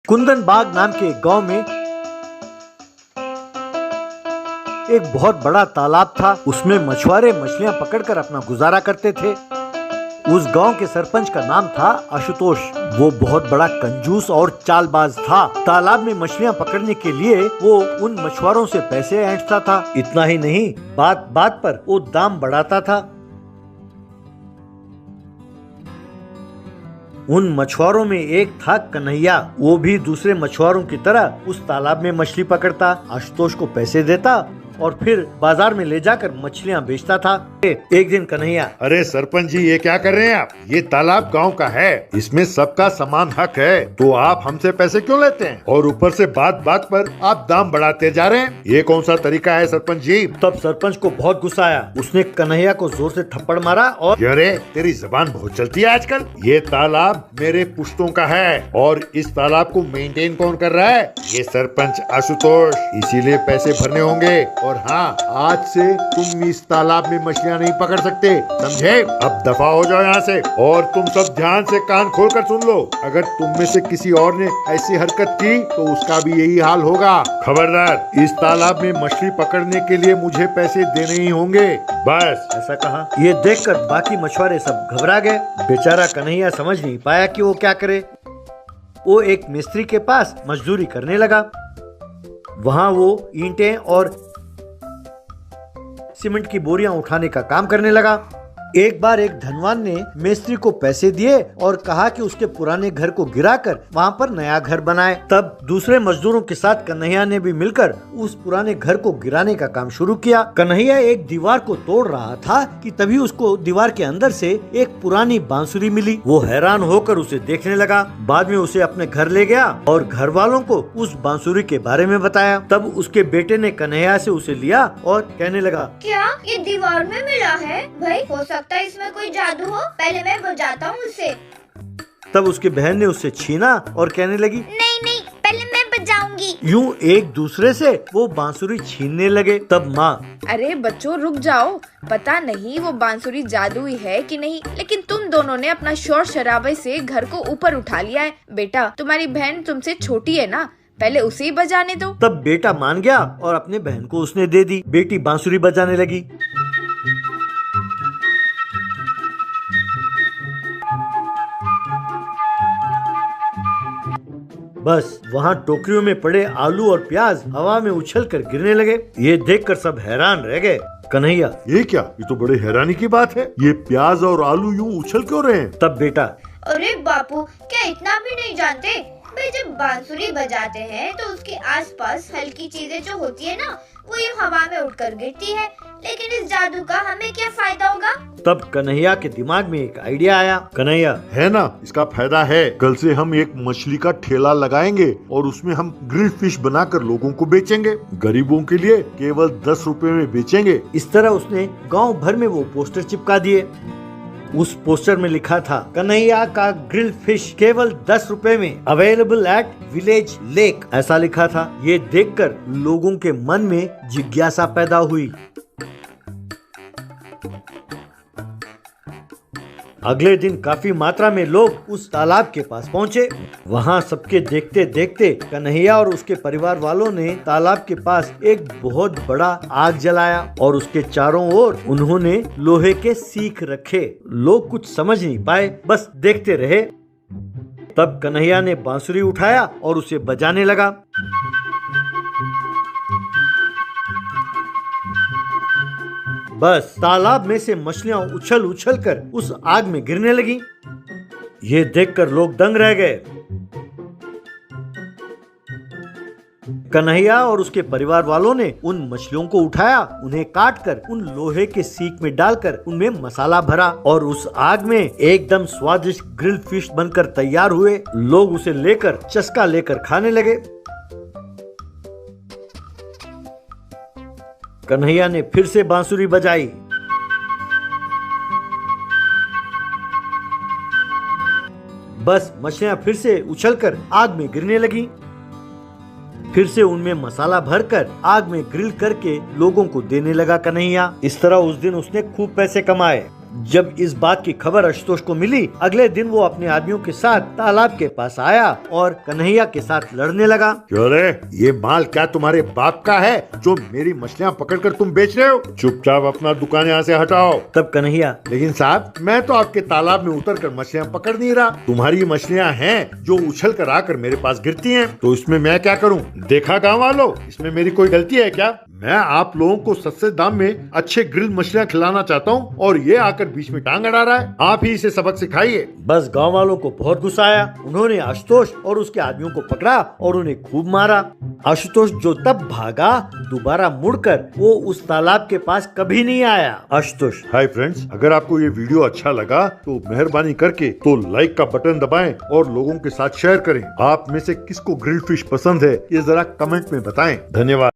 कुंदन बाग नाम के एक गांव में एक बहुत बड़ा तालाब था। उसमें मछुआरे मछलियां पकड़कर अपना गुजारा करते थे। उस गांव के सरपंच का नाम था आशुतोष। वो बहुत बड़ा कंजूस और चालबाज था। तालाब में मछलियां पकड़ने के लिए वो उन मछुआरों से पैसे ऐंठता था। इतना ही नहीं, बात बात पर वो दाम बढ़ाता था। उन मछुआरों में एक था कन्हैया। वो भी दूसरे मछुआरों की तरह उस तालाब में मछली पकड़ता, आशुतोष को पैसे देता और फिर बाजार में ले जाकर मछलियां बेचता था। एक दिन कन्हैया, अरे सरपंच जी, ये क्या कर रहे हैं आप? ये तालाब गांव का है, इसमें सबका समान हक है, तो आप हमसे पैसे क्यों लेते हैं? और ऊपर से बात बात पर आप दाम बढ़ाते जा रहे हैं। ये कौन सा तरीका है सरपंच जी? तब सरपंच को बहुत गुस्सा आया। उसने कन्हैया को जोर से थप्पड़ मारा और अरे तेरी जबान बहुत चलती है आजकल। ये तालाब मेरे पुश्तों का है और इस तालाब को मेंटेन कौन कर रहा है? ये सरपंच आशुतोष, इसीलिए पैसे भरने होंगे। और हाँ, आज से तुम इस तालाब में मछलियां नहीं पकड़ सकते, समझे? अब दफा हो जाओ यहाँ से। और तुम सब ध्यान से कान खोलकर सुन लो, अगर तुम में से किसी और ने ऐसी हरकत की तो उसका भी यही हाल होगा। खबरदार, इस तालाब में मछली पकड़ने के लिए मुझे पैसे देने ही होंगे, बस। ऐसा कहा। ये देखकर बाकी मछुआरे सब घबरा गए। बेचारा कन्हैया समझ नहीं पाया कि वो क्या करे। वो एक मिस्त्री के पास मजदूरी करने लगा। वहाँ वो ईंटें और सीमेंट की बोरियां उठाने का काम करने लगा। एक बार एक धनवान ने मिस्त्री को पैसे दिए और कहा कि उसके पुराने घर को गिराकर वहाँ पर नया घर बनाए। तब दूसरे मजदूरों के साथ कन्हैया ने भी मिलकर उस पुराने घर को गिराने का काम शुरू किया। कन्हैया एक दीवार को तोड़ रहा था कि तभी उसको दीवार के अंदर से एक पुरानी बांसुरी मिली। वो हैरान होकर उसे देखने लगा। बाद में उसे अपने घर ले गया और घर वालों को उस बांसुरी के बारे में बताया। तब उसके बेटे ने कन्हैया से उसे लिया और कहने लगा, क्या ये दीवार में मिला है? भाई हो सकता है इसमें कोई जादू हो, पहले मैं बजाता हूँ उसे। तब उसकी बहन ने उससे छीना और कहने लगी, नहीं नहीं, पहले मैं बजाऊंगी। यूं एक दूसरे से वो बांसुरी छीनने लगे। तब माँ, अरे बच्चों रुक जाओ, पता नहीं वो बांसुरी जादुई है कि नहीं, लेकिन तुम दोनों ने अपना शोर शराबे से घर को ऊपर उठा लिया है। बेटा, तुम्हारी बहन तुमसे छोटी है ना, पहले उसे ही बजाने दो। तब बेटा मान गया और अपने बहन को उसने दे दी। बेटी बांसुरी बजाने लगी। बस वहाँ टोकरियों में पड़े आलू और प्याज हवा में उछलकर गिरने लगे। ये देखकर सब हैरान रह गए। कन्हैया, ये क्या? ये तो बड़े हैरानी की बात है। ये प्याज और आलू यूं उछल क्यों रहे हैं? तब बेटा, अरे बापू, क्या इतना भी नहीं जानते? भाई जब बांसुरी बजाते हैं तो उसके आसपास हल्की चीजें जो होती है ना, वो ये हवा में उड़कर गिरती है। लेकिन इस जादू का हमें क्या फायदा होगा? तब कन्हैया के दिमाग में एक आइडिया आया। कन्हैया, है ना, इसका फायदा है। कल से हम एक मछली का ठेला लगाएंगे और उसमें हम ग्रिल फिश बनाकर लोगों को बेचेंगे। गरीबों के लिए केवल 10 रुपए में बेचेंगे। इस तरह उसने गांव भर में वो पोस्टर चिपका दिए। उस पोस्टर में लिखा था, कन्हैया का ग्रिल फिश केवल 10 रुपए में, अवेलेबल एट विलेज लेक, ऐसा लिखा था। ये देखकर लोगों के मन में जिज्ञासा पैदा हुई। अगले दिन काफी मात्रा में लोग उस तालाब के पास पहुंचे। वहां सबके देखते देखते कन्हैया और उसके परिवार वालों ने तालाब के पास एक बहुत बड़ा आग जलाया और उसके चारों ओर उन्होंने लोहे के सीख रखे। लोग कुछ समझ नहीं पाए, बस देखते रहे। तब कन्हैया ने बांसुरी उठाया और उसे बजाने लगा। बस तालाब में से मछलियां उछल उछल कर उस आग में गिरने लगी। ये देखकर लोग दंग रह गए। कन्हैया और उसके परिवार वालों ने उन मछलियों को उठाया, उन्हें काटकर उन लोहे के सीख में डालकर उनमें मसाला भरा और उस आग में एकदम स्वादिष्ट ग्रिल फिश बनकर तैयार हुए। लोग उसे लेकर चस्का लेकर खाने लगे। कन्हैया ने फिर से बांसुरी बजाई। बस मछलियां फिर से उछलकर आग में गिरने लगी। फिर से उनमें मसाला भरकर आग में ग्रिल करके लोगों को देने लगा कन्हैया। इस तरह उस दिन उसने खूब पैसे कमाए। जब इस बात की खबर आशुतोष को मिली, अगले दिन वो अपने आदमियों के साथ तालाब के पास आया और कन्हैया के साथ लड़ने लगा। क्यों रे, ये माल क्या तुम्हारे बाप का है जो मेरी मछलियाँ पकड़कर तुम बेच रहे हो? चुपचाप अपना दुकान यहाँ से हटाओ। तब कन्हैया, लेकिन साहब, मैं तो आपके तालाब में उतरकर मछलियाँ पकड़ नहीं रहा। तुम्हारी मछलियाँ हैं जो उछल कर आकर मेरे पास गिरती हैं, तो इसमें मैं क्या करूँ? देखा गाँव वालों, इसमें मेरी कोई गलती है क्या? मैं आप लोगों को सस्ते दाम में अच्छे ग्रिल मछलियाँ खिलाना चाहता हूँ और ये आकर बीच में टांग अड़ा रहा है। आप ही इसे सबक सिखाइए। बस गांव वालों को बहुत गुस्सा आया। उन्होंने आशुतोष और उसके आदमियों को पकड़ा और उन्हें खूब मारा। आशुतोष जो तब भागा, दोबारा मुड़कर वो उस तालाब के पास कभी नहीं आया। आशुतोष। हाय फ्रेंड्स, अगर आपको ये वीडियो अच्छा लगा तो मेहरबानी करके तो लाइक का बटन दबाएं और लोगों के साथ शेयर करें। आप में से किसको ग्रिल्ड फिश पसंद है ये जरा कमेंट में बताएं। धन्यवाद।